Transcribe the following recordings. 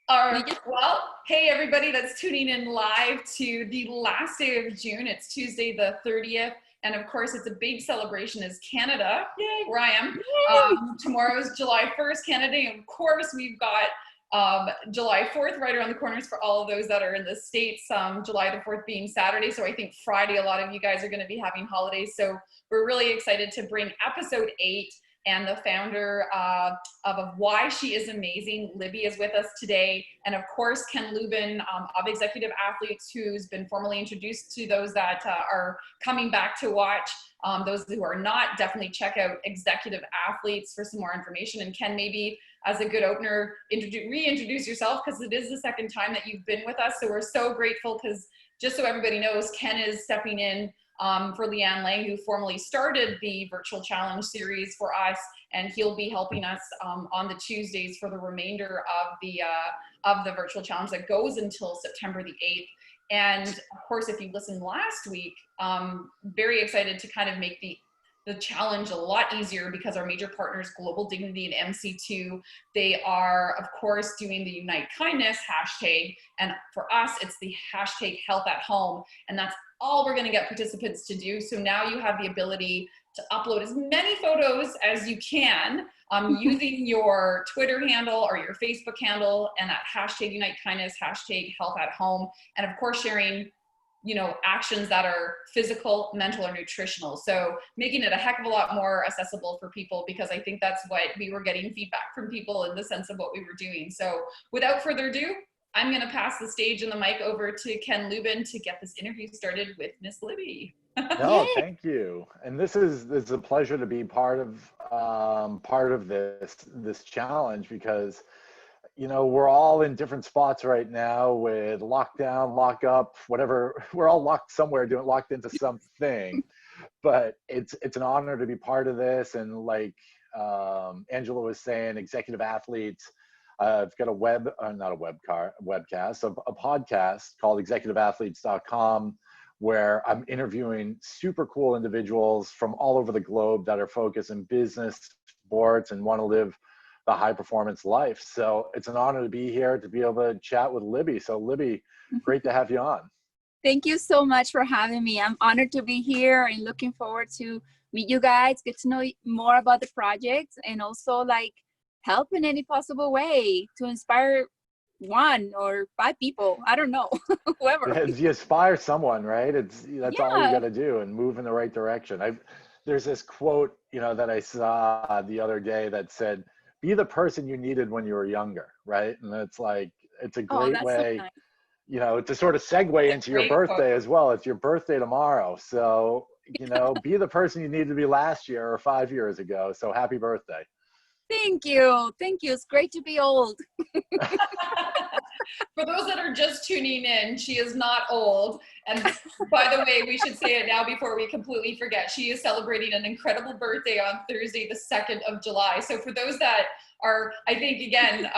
Well, hey everybody that's tuning in live to the last day of June. It's Tuesday the 30th. And of course, it's a big celebration as Canada, yay, where I am. Tomorrow's July 1st, Canada. And of course, we've got July 4th right around the corners for all of those that are in the States, July the 4th being Saturday. So I think Friday, a lot of you guys are going to be having holidays. So we're really excited to bring episode 8. And the founder of Why She Is Amazing, Libby, is with us today. And of course, Ken Lubin of Executive Athletes, who's been formally introduced to those that are coming back to watch. Those who are not, definitely check out Executive Athletes for some more information. And Ken, maybe as a good opener, reintroduce yourself, because it is the second time that you've been with us. So we're so grateful, because just so everybody knows, Ken is stepping in for Leanne Lang, who formally started the virtual challenge series for us, and he'll be helping us on the Tuesdays for the remainder of the virtual challenge that goes until September the 8th. And of course, if you listened last week, very excited to kind of make the challenge a lot easier, because our major partners, Global Dignity and MC2, they are, of course, doing the Unite Kindness hashtag. And for us, it's the hashtag Health at Home. And that's all we're going to get participants to do. So now you have the ability to upload as many photos as you can using your Twitter handle or your Facebook handle, and that hashtag Unite Kindness, hashtag Health at Home. And of course, sharing actions that are physical, mental, or nutritional. So making it a heck of a lot more accessible for people, because I think that's what we were getting feedback from people in the sense of what we were doing. So without further ado, I'm going to pass the stage and the mic over to Ken Lubin to get this interview started with Miss Libby. No, thank you. And this is a pleasure to be part of this challenge, because we're all in different spots right now with lockdown, lock up, whatever. We're all locked somewhere, locked into something. But it's an honor to be part of this. And like Angela was saying, Executive Athletes, I've got a webcast, a podcast called executiveathletes.com, where I'm interviewing super cool individuals from all over the globe that are focused in business, sports, and want to live the high performance life. So it's an honor to be here, to be able to chat with Libby. So Libby, great to have you on. Thank you so much for having me. I'm honored to be here and looking forward to meet you guys, get to know more about the project, and also like help in any possible way to inspire 1 or 5 people. I don't know, whoever. Yeah, you inspire someone, right? That's all you got to do, and move in the right direction. There's this quote, that I saw the other day that said, "Be the person you needed when you were younger," right? And it's like, it's a great way, so nice. To sort of segue into your birthday as well. It's your birthday tomorrow. So, be the person you needed to be last year or 5 years ago. So happy birthday. Thank you. Thank you. It's great to be old. For those that are just tuning in, she is not old. And by the way, we should say it now before we completely forget. She is celebrating an incredible birthday on Thursday, the 2nd of July. So for those that are, I think, again,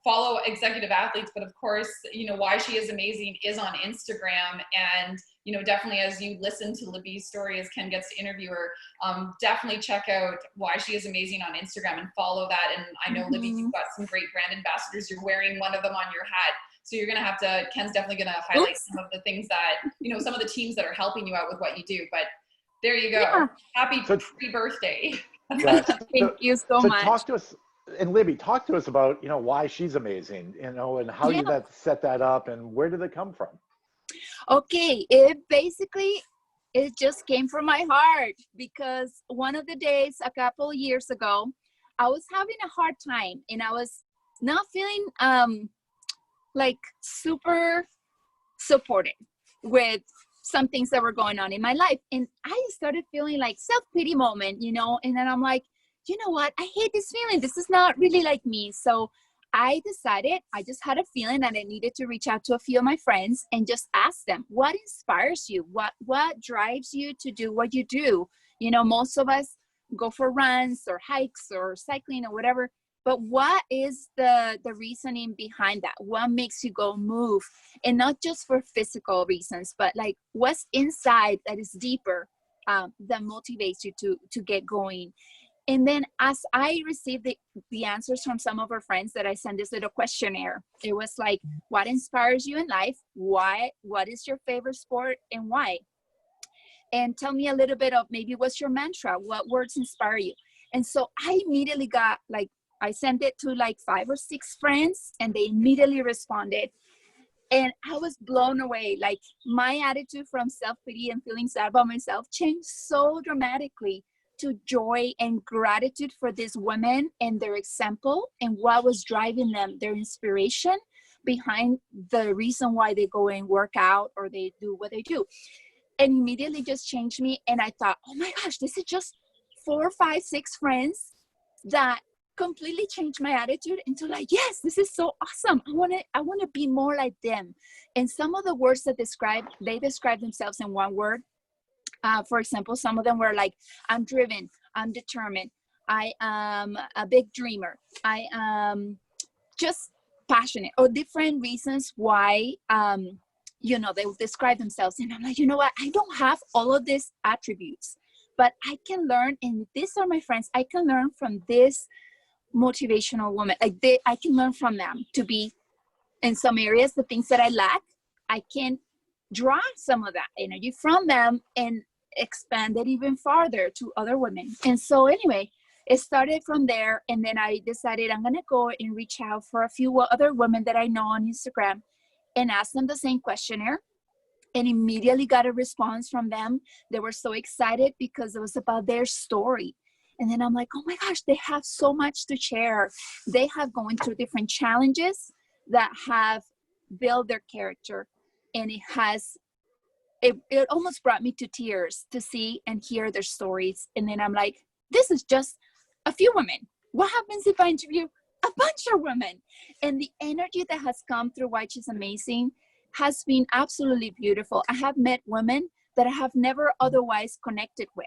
follow Executive Athletes, but of course, Why She Is Amazing is on Instagram. And, definitely as you listen to Libby's story, as Ken gets to interview her, definitely check out Why She Is Amazing on Instagram and follow that. And I know, Libby, you've got some great brand ambassadors. You're wearing one of them on your hat. So you're going to have to, Ken's definitely going to highlight some of the things that, some of the teams that are helping you out with what you do. But there you go. Yeah. Happy pre-birthday. Yes. Thank you so much. Talk to us, and Libby, talk to us about, why she's amazing, and how you set that up, and where did it come from? Okay, it just came from my heart, because one of the days a couple of years ago, I was having a hard time, and I was not feeling like super supported with some things that were going on in my life. And I started feeling like self-pity moment, and then I'm like, you know what? I hate this feeling. This is not really like me. So I decided, I just had a feeling that I needed to reach out to a few of my friends and just ask them, what inspires you? What drives you to do what you do? Most of us go for runs or hikes or cycling or whatever, but what is the reasoning behind that? What makes you go move? And not just for physical reasons, but like what's inside that is deeper, that motivates you to get going. And then as I received the answers from some of our friends, that I sent this little questionnaire. It was like, what inspires you in life? Why? What is your favorite sport and why? And tell me a little bit of maybe what's your mantra? What words inspire you? And so I immediately got like, I sent it to like 5 or 6 friends and they immediately responded. And I was blown away. Like my attitude from self-pity and feeling sad about myself changed so dramatically to joy and gratitude for these women and their example and what was driving them, their inspiration behind the reason why they go and work out or they do what they do. And immediately just changed me. And I thought, oh my gosh, this is just 4, 5, 6 friends that completely changed my attitude into like, yes, this is so awesome. I want to be more like them. And some of the words that they describe themselves in one word. For example, some of them were like, I'm driven, I'm determined, I am a big dreamer, I am just passionate, or different reasons why, they would describe themselves. And I'm like, you know what? I don't have all of these attributes, but I can learn, and these are my friends, I can learn from this motivational woman. I can learn from them to be in some areas, the things that I lack, I can draw some of that energy from them and expand it even farther to other women. And so anyway, it started from there. And then I decided I'm going to go and reach out for a few other women that I know on Instagram and ask them the same questionnaire, and immediately got a response from them. They were so excited because it was about their story. And then I'm like, oh my gosh, they have so much to share. They have gone through different challenges that have built their character. And it almost brought me to tears to see and hear their stories. And then I'm like, this is just a few women. What happens if I interview a bunch of women? And the energy that has come through Which is Amazing has been absolutely beautiful. I have met women that I have never otherwise connected with.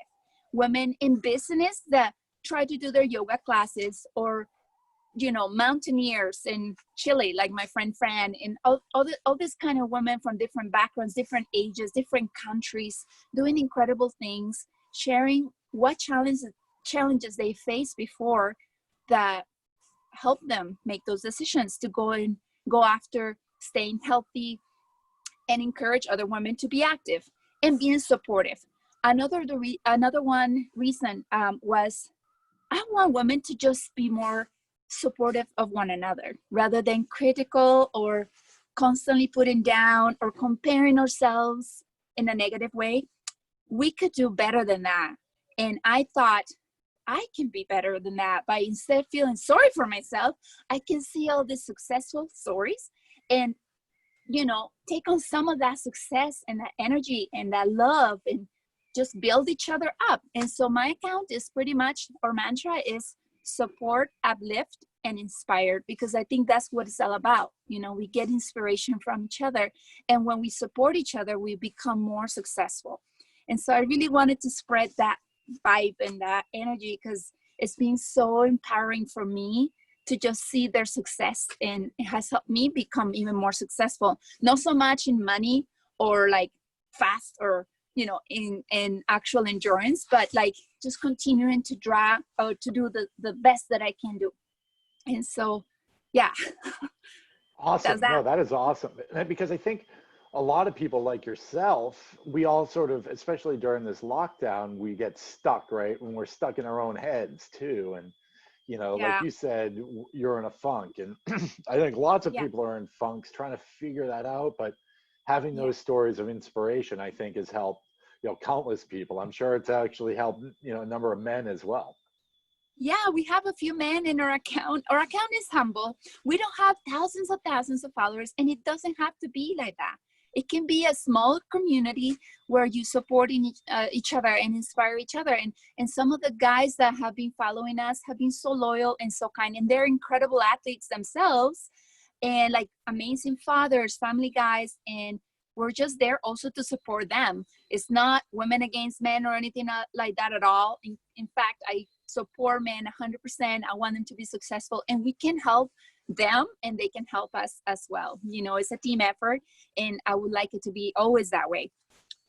Women in business that try to do their yoga classes, or mountaineers in Chile, like my friend Fran, and all this kind of women from different backgrounds, different ages, different countries, doing incredible things, sharing what challenges they faced before that help them make those decisions to go after staying healthy, and encourage other women to be active and being supportive. Another one reason was I want women to just be more supportive of one another rather than critical or constantly putting down or comparing ourselves in a negative way. We could do better than that. And I thought I can be better than that by, instead of feeling sorry for myself, I can see all these successful stories and, take on some of that success and that energy and that love and just build each other up. And so my account is pretty much, our mantra is support, uplift, and inspired, because I think that's what it's all about. We get inspiration from each other. And when we support each other, we become more successful. And so I really wanted to spread that vibe and that energy, because it's been so empowering for me to just see their success, and it has helped me become even more successful. Not so much in money or like fast or in actual endurance, but like just continuing to draw or to do the best that I can do. And so yeah. Awesome. No, that is awesome. Because I think a lot of people like yourself, we all sort of, especially during this lockdown, we get stuck, right? When we're stuck in our own heads too. And like you said, you're in a funk, and I think lots of people are in funks trying to figure that out. But having those stories of inspiration, I think, has helped, countless people. I'm sure it's actually helped, a number of men as well. Yeah, we have a few men in our account. Our account is humble. We don't have thousands of followers, and it doesn't have to be like that. It can be a small community where you support each other and inspire each other. And some of the guys that have been following us have been so loyal and so kind, and they're incredible athletes themselves, and like amazing fathers, family guys, and we're just there also to support them. It's not women against men or anything like that at all. In fact, I support men 100%. I want them to be successful, and we can help them and they can help us as well. It's a team effort, and I would like it to be always that way.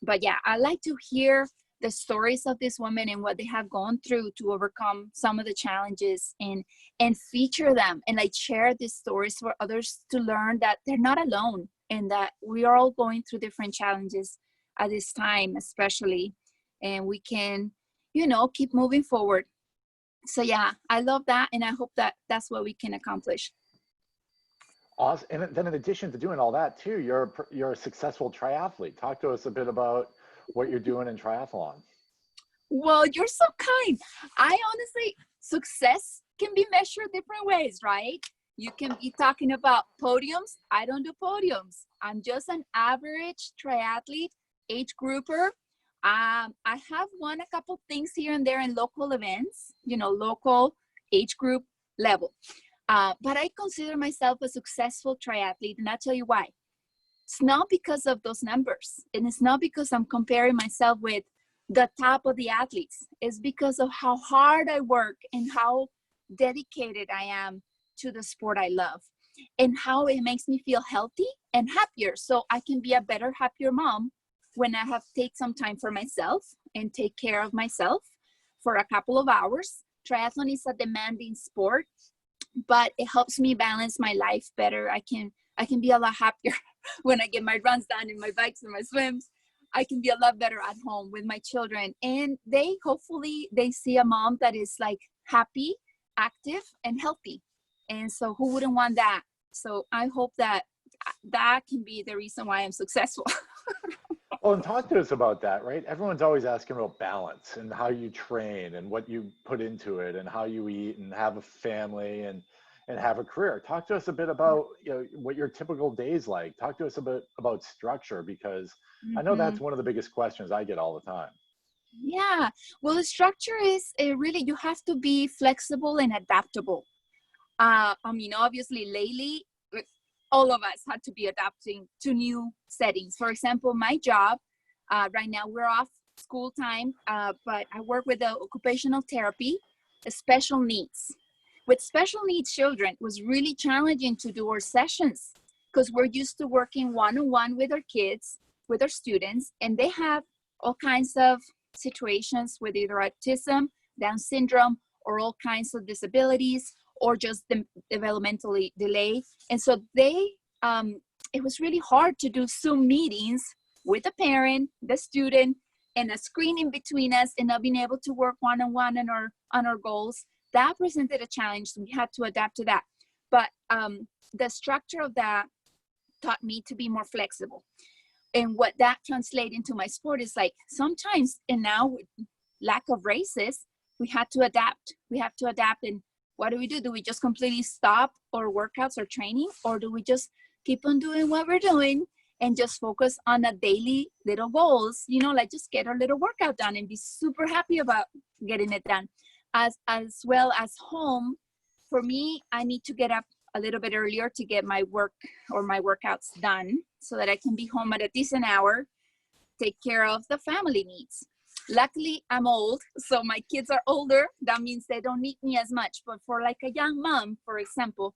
But yeah, I like to hear the stories of these women and what they have gone through to overcome some of the challenges, and feature them and like share these stories for others to learn that they're not alone and that we are all going through different challenges at this time, especially, and we can, keep moving forward. So yeah, I love that, and I hope that that's what we can accomplish. Awesome. And then in addition to doing all that too, you're a successful triathlete. Talk to us a bit about what you're doing in triathlon. Well, you're so kind. I honestly, success can be measured different ways, right? You can be talking about podiums. I don't do podiums. I'm just an average triathlete, age grouper. I have won a couple things here and there in local events, local age group level. But I consider myself a successful triathlete, and I'll tell you why. It's not because of those numbers, and it's not because I'm comparing myself with the top of the athletes. It's because of how hard I work and how dedicated I am to the sport I love, and how it makes me feel healthy and happier, so I can be a better, happier mom when I have take some time for myself and take care of myself for a couple of hours. Triathlon is a demanding sport, but it helps me balance my life better. I can be a lot happier when I get my runs done and my bikes and my swims. I can be a lot better at home with my children, and hopefully they see a mom that is like happy, active, and healthy. And so who wouldn't want that? So I hope that can be the reason why I'm successful. Well, and talk to us about that, right? Everyone's always asking about balance and how you train and what you put into it and how you eat and have a family and have a career. Talk to us a bit about what your typical day's like. Talk to us a bit about structure, because I know that's one of the biggest questions I get all the time. Yeah, well, the structure is really, you have to be flexible and adaptable. Obviously lately, all of us had to be adapting to new settings. For example, my job, right now we're off school time, but I work with the occupational therapy, special needs. With special needs children, it was really challenging to do our sessions because we're used to working one-on-one with our kids, with our students, and they have all kinds of situations with either autism, Down syndrome, or all kinds of disabilities, or just the developmentally delay. And so it was really hard to do Zoom meetings with the parent, the student, and a screen in between us, and not being able to work one-on-one on our goals. That presented a challenge. So we had to adapt to that. But the structure of that taught me to be more flexible. And what that translates into my sport is like sometimes, and now with lack of races, we had to adapt. We have to adapt. And what do? Do we just completely stop our workouts or training? Or do we just keep on doing what we're doing and just focus on the daily little goals, like just get our little workout done and be super happy about getting it done. As well as home, for me, I need to get up a little bit earlier to get my work or my workouts done so that I can be home at a decent hour, take care of the family needs. Luckily, I'm old, so my kids are older. That means they don't need me as much. But for like a young mom, for example,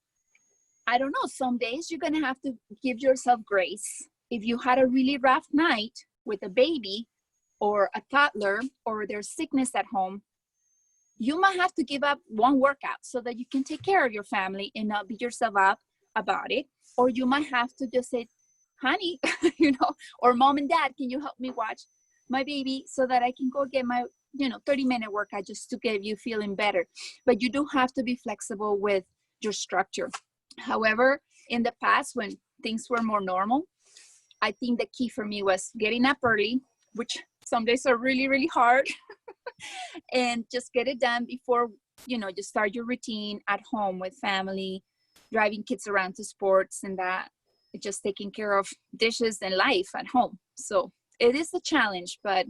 I don't know, some days you're gonna have to give yourself grace. If you had a really rough night with a baby or a toddler, or there's sickness at home, you might have to give up one workout so that you can take care of your family and not beat yourself up about it. Or you might have to just say, honey, or mom and dad, can you help me watch my baby so that I can go get my, 30-minute workout just to get you feeling better. But you do have to be flexible with your structure. However, in the past, when things were more normal, I think the key for me was getting up early, which some days are really, really hard. And just get it done before, just start your routine at home with family, driving kids around to sports, and that, just taking care of dishes and life at home. So it is a challenge, but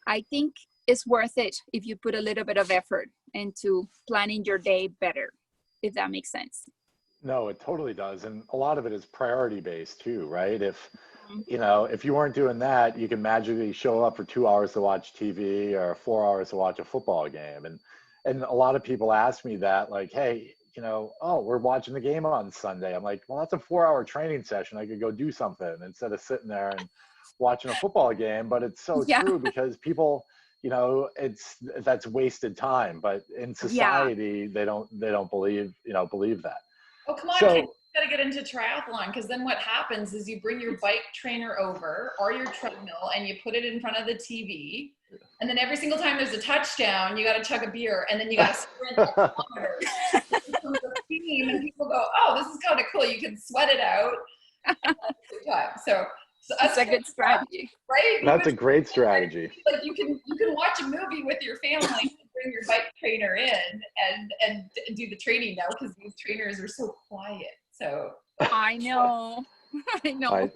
I think it's worth it if you put a little bit of effort into planning your day better, if that makes sense. No, it totally does. And a lot of it is priority based too, right? If you weren't doing that, you can magically show up for 2 hours to watch TV or 4 hours to watch a football game. And a lot of people ask me that, like, hey, oh, we're watching the game on Sunday. I'm like, well, that's a 4-hour training session. I could go do something instead of sitting there and watching a football game, but it's so Yeah. true because people, that's wasted time, but in Yeah. society, they don't believe that. Oh, come on, Ken, So you gotta get into triathlon, because then what happens is you bring your bike trainer over or your treadmill and you put it in front of the TV. And then every single time there's a touchdown, you gotta chug a beer and then you gotta sprint a kilometer. Becomes a theme, and people go, oh, this is kind of cool. You can sweat it out. So It's a good strategy. right? that's a great strategy. Like you can watch a movie with your family and bring your bike trainer in and do the training now, because these trainers are so quiet. So I know. I know. Right.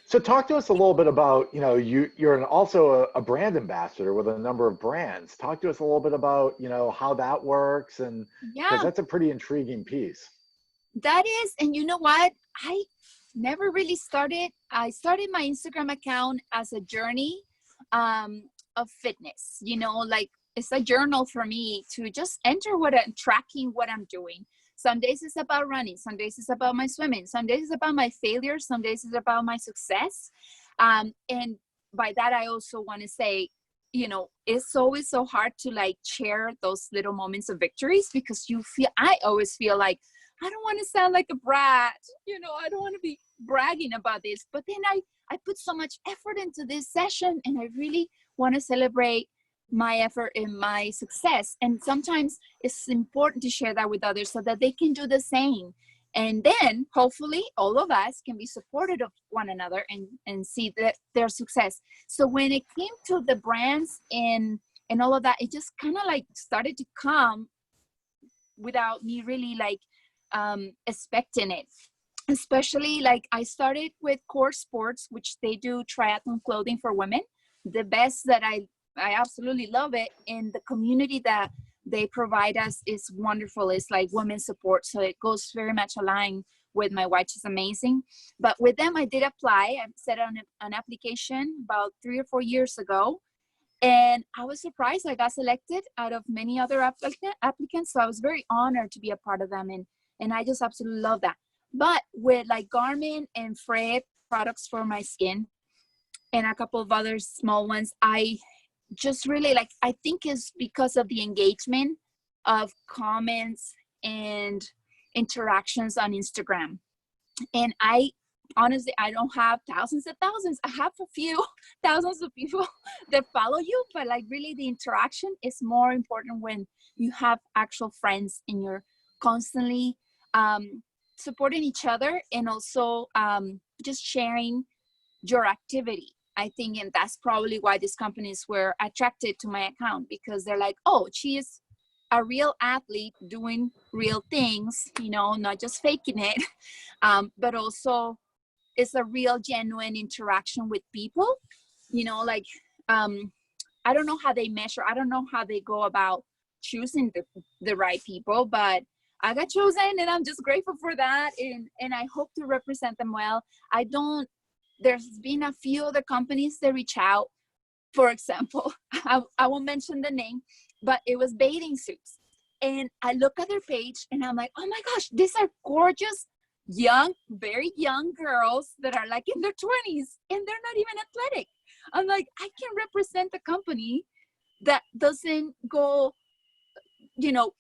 So talk to us a little bit about, you're also a brand ambassador with a number of brands. Talk to us a little bit about, how that works, and because Yeah, that's a pretty intriguing piece. that is. And you know what? I never really I started my Instagram account as a journey of fitness, like it's a journal for me to just enter tracking what I'm doing. Some days it's about running, some days it's about my swimming, some days it's about my failures, some days it's about my success. And by that, I also want to say, it's always so hard to like share those little moments of victories, because I always feel like, I don't want to sound like a brat, I don't want to be bragging about this, but then I put so much effort into this session, and I really want to celebrate my effort and my success. And sometimes it's important to share that with others so that they can do the same. And then hopefully all of us can be supportive of one another and see that their success. So when it came to the brands and all of that, it just kind of like started to come without me really like expecting it. Especially like I started with Core Sports, which they do triathlon clothing for women. The best that I absolutely love it. And the community that they provide us is wonderful. It's like women's support. So it goes very much aligned with my wife. She's amazing. But with them, I did apply. I set on an application about 3 or 4 years ago. And I was surprised I got selected out of many other applicants. So I was very honored to be a part of them. And I just absolutely love that. But with like Garmin and Fred products for my skin and a couple of other small ones, I just really like, I think it's because of the engagement of comments and interactions on Instagram. And honestly, I don't have thousands of thousands. I have a few thousands of people that follow you, but like really the interaction is more important when you have actual friends and you're constantly supporting each other, and also just sharing your activity. I think, and that's probably why these companies were attracted to my account, because they're like, oh, she is a real athlete doing real things, not just faking it, but also it's a real genuine interaction with people, like, I don't know how they measure. I don't know how they go about choosing the right people, but I got chosen and I'm just grateful for that. And I hope to represent them well. There's been a few other companies that reach out. For example, I won't mention the name, but it was bathing suits. And I look at their page and I'm like, oh my gosh, these are gorgeous, young, very young girls that are like in their 20s and they're not even athletic. I'm like, I can represent a company that doesn't go,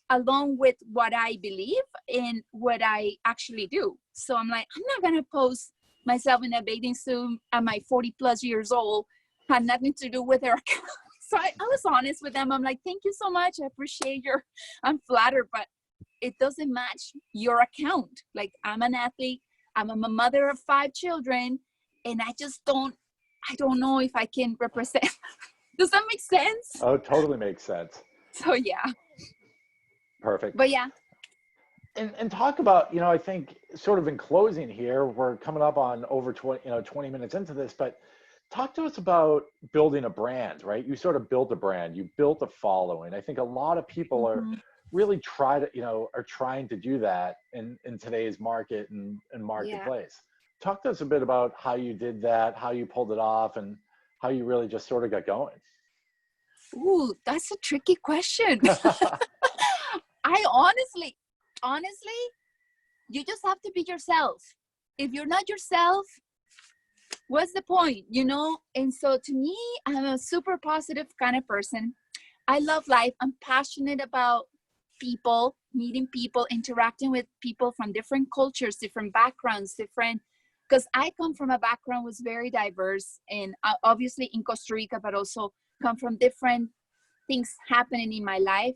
along with what I believe and what I actually do. So I'm like, I'm not going to post myself in a bathing suit at my 40 plus years old, had nothing to do with their account. So I was honest with them. I'm like, thank you so much. I appreciate I'm flattered, but it doesn't match your account. Like, I'm an athlete. I'm a mother of 5 children, and I don't know if I can represent. Does that make sense? Oh, totally makes sense. So yeah. Perfect. But yeah. And talk about, I think sort of in closing here, we're coming up on over 20 minutes into this, but talk to us about building a brand, right? You sort of built a brand, you built a following. I think a lot of people are really trying to do that in today's market and marketplace. Yeah. Talk to us a bit about how you did that, how you pulled it off, and how you really just sort of got going. Ooh, that's a tricky question. I honestly, you just have to be yourself. If you're not yourself, what's the point, you know? And so to me, I'm a super positive kind of person. I love life. I'm passionate about people, meeting people, interacting with people from different cultures, different backgrounds, because I come from a background was very diverse, and obviously in Costa Rica, but also come from different things happening in my life.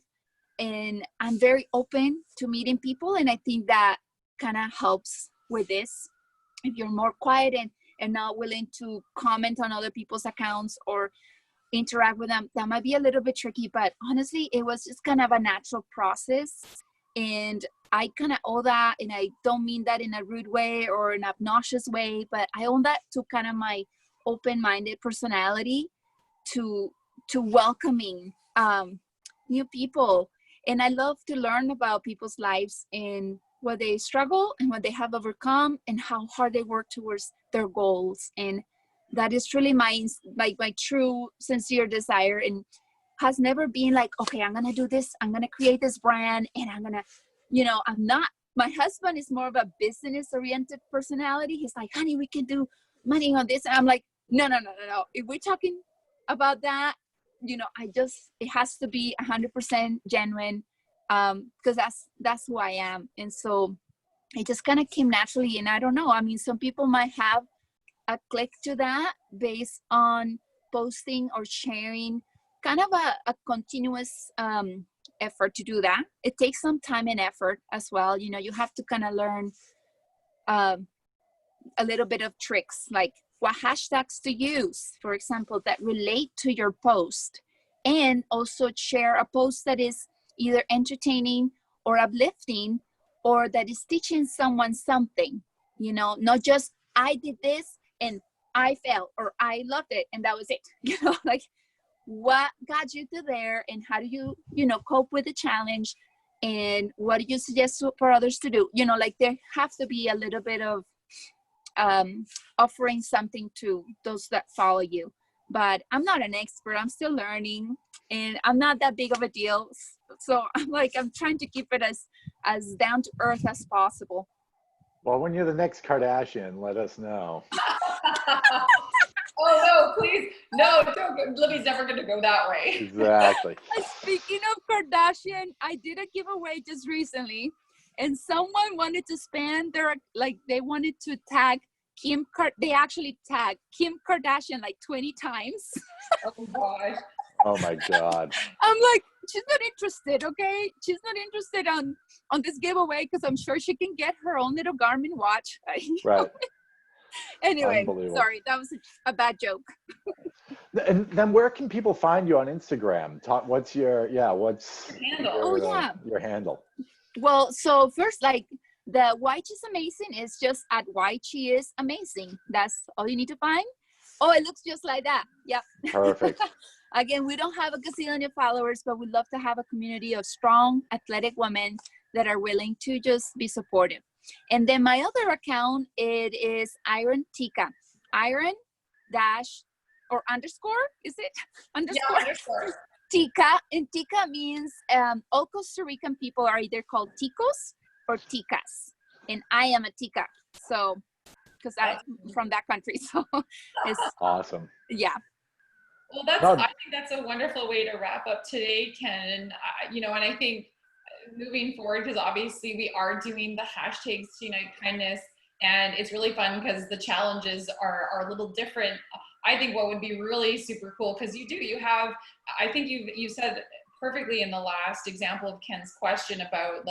And I'm very open to meeting people. And I think that kind of helps with this. If you're more quiet and not willing to comment on other people's accounts or interact with them, that might be a little bit tricky. But honestly, it was just kind of a natural process. And I kind of owe that, and I don't mean that in a rude way or an obnoxious way, but I owe that to kind of my open-minded personality to welcoming new people. And I love to learn about people's lives and what they struggle and what they have overcome and how hard they work towards their goals. And that is truly my true sincere desire, and has never been like, okay, I'm gonna do this, I'm gonna create this brand, and I'm gonna, I'm not. My husband is more of a business oriented personality. He's like, honey, we can do money on this, and I'm like, no. If we're talking about that, it has to be 100% genuine, because that's who I am. And so it just kind of came naturally. And I don't know, I mean, some people might have a click to that based on posting or sharing, kind of a continuous effort to do that. It takes some time and effort as well. You have to kind of learn a little bit of tricks, like what hashtags to use, for example, that relate to your post, and also share a post that is either entertaining or uplifting, or that is teaching someone something, not just I did this and I failed, or I loved it and that was it. Like, what got you to there, and how do you, cope with the challenge, and what do you suggest for others to do? Like, there have to be a little bit of offering something to those that follow you. But I'm not an expert, I'm still learning, and I'm not that big of a deal. So I'm trying to keep it as down to earth as possible. Well, when you're the next Kardashian, let us know. Oh, no, please. No, don't go. Libby's never going to go that way. Exactly. Speaking of Kardashian, I did a giveaway just recently, and someone wanted to spend they wanted to tag they actually tagged Kim Kardashian like 20 times. Oh, gosh. Oh, my God. I'm like, she's not interested, okay? She's not interested on this giveaway, because I'm sure she can get her own little Garmin watch. Right. Anyway, sorry, that was a bad joke. And then where can people find you on Instagram? What's your handle? Your handle. Well, so first, the Why She's Amazing is just at Why She Is Amazing. That's all you need to find. Oh, it looks just like that. Yep. Perfect. Again, we don't have a gazillion followers, but we'd love to have a community of strong, athletic women that are willing to just be supportive. And then my other account, it is Iron Tika. Iron dash or underscore, is it? Underscore? Yeah, underscore. Tika. And Tika means all Costa Rican people are either called Ticos or Ticas. And I am a Tica. So, because I'm from that country. So it's awesome. Yeah. Well, I think that's a wonderful way to wrap up today, Ken. And I think moving forward, because obviously we are doing the hashtags to Unite Kindness, and it's really fun because the challenges are a little different. I think what would be really super cool, because you have, I think you said perfectly in the last example of Ken's question about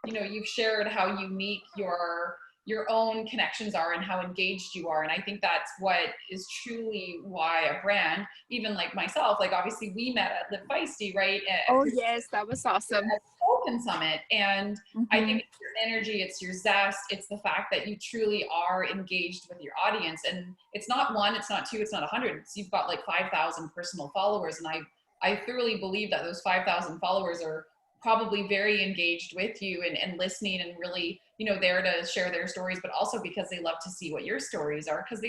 you've shared how unique your own connections are and how engaged you are. And I think that's what is truly why a brand, even like myself, obviously we met at Live Feisty, right? Oh yes, that was awesome. At Open Summit. And I think it's your energy, it's your zest, it's the fact that you truly are engaged with your audience. And it's not one, it's not two, it's not 100. You've got 5,000 personal followers. And I thoroughly believe that those 5,000 followers are probably very engaged with you and listening and really, there to share their stories, but also because they love to see what your stories are, because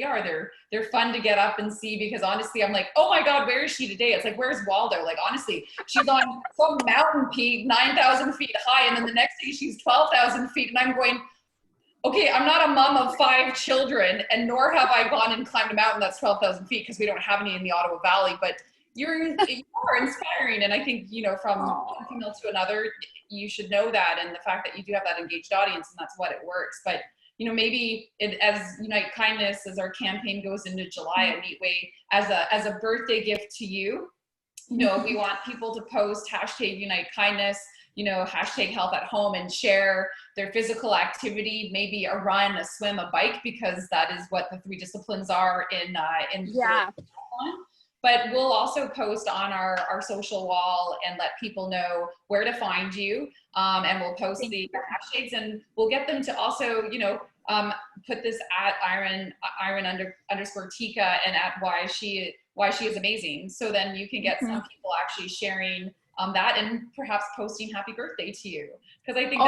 they're fun to get up and see. Because honestly, I'm like, oh my God, where is she today? It's like, where's Waldo? Honestly, she's on some mountain peak, 9,000 feet high. And then the next day she's 12,000 feet. And I'm going, Okay, I'm not a mom of 5 children, and nor have I gone and climbed a mountain that's 12,000 feet because we don't have any in the Ottawa Valley. But you are inspiring, and I think from one female to another, you should know that, and the fact that you do have that engaged audience, and that's what it works. But maybe as Unite Kindness, as our campaign goes into July, a neat way as a birthday gift to you. We want people to post hashtag Unite Kindness, hashtag health at home, and share their physical activity, maybe a run, a swim, a bike, because that is what the 3 disciplines are in Yeah. But we'll also post on our social wall and let people know where to find you. And we'll post the hashtags, and we'll get them to also, put this at Iron_Tika and at why she is amazing. So then you can get some people actually sharing that and perhaps posting happy birthday to you. Because I think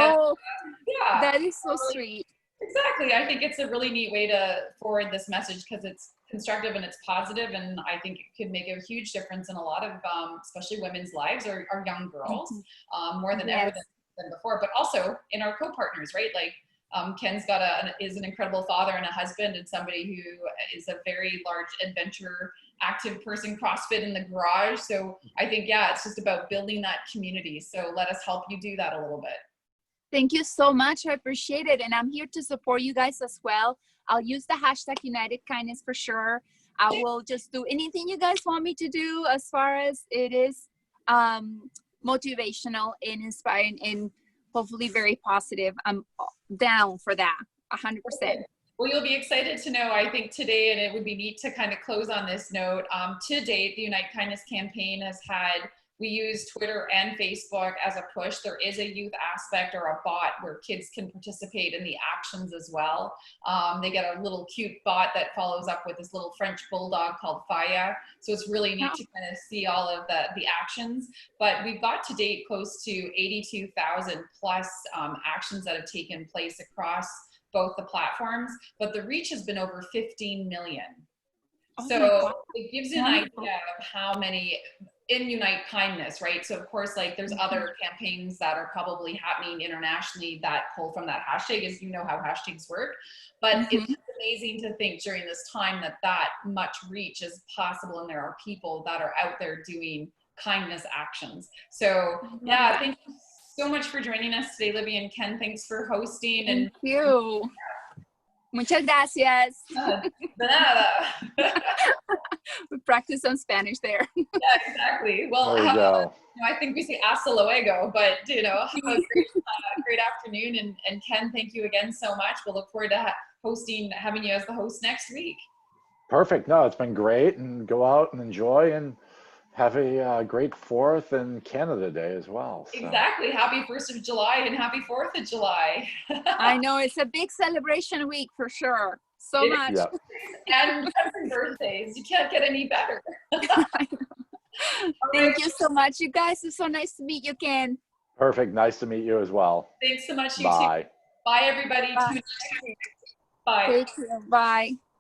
that is so sweet. Exactly. I think it's a really neat way to forward this message because it's constructive and it's positive, and I think it could make a huge difference in a lot of, especially women's lives or young girls, more than ever than before. But also in our co-partners, right? Like Ken's is an incredible father and a husband, and somebody who is a very large adventure active person, CrossFit in the garage. So I think it's just about building that community. So let us help you do that a little bit. Thank you so much. I appreciate it. And I'm here to support you guys as well. I'll use the hashtag United Kindness for sure. I will just do anything you guys want me to do as far as it is motivational and inspiring and hopefully very positive. I'm down for that, 100%. Okay. Well, you'll be excited to know, I think today, and it would be neat to kind of close on this note, to date, the Unite Kindness campaign we use Twitter and Facebook as a push. There is a youth aspect or a bot where kids can participate in the actions as well. They get a little cute bot that follows up with this little French bulldog called Faya. So it's really neat to kind of see all of the actions. But we've got to date close to 82,000 plus actions that have taken place across both the platforms, but the reach has been over 15 million. So it gives you an idea of how many in Unite Kindness, right? So of course, like there's other campaigns that are probably happening internationally that pull from that hashtag, as you know how hashtags work. But it's amazing to think during this time that much reach is possible, and there are people that are out there doing kindness actions. So thank you so much for joining us today, Libby and Ken. Thanks for hosting. Thank you. Muchas gracias. De nada. We practice some Spanish there. Yeah, exactly. Well, I think we say hasta luego, but have a great afternoon. And Ken, thank you again so much. We'll look forward to having you as the host next week. Perfect. No, it's been great, and go out and enjoy and have a great 4th and Canada Day as well. So. Exactly. Happy 1st of July and happy 4th of July. I know, it's a big celebration week for sure. So much. Yeah. And birthdays. You can't get any better. Thank you so much, you guys. It's so nice to meet you, Ken. Perfect. Nice to meet you as well. Thanks so much. Bye. Too. Bye, everybody. Bye. Bye. Take care. Bye.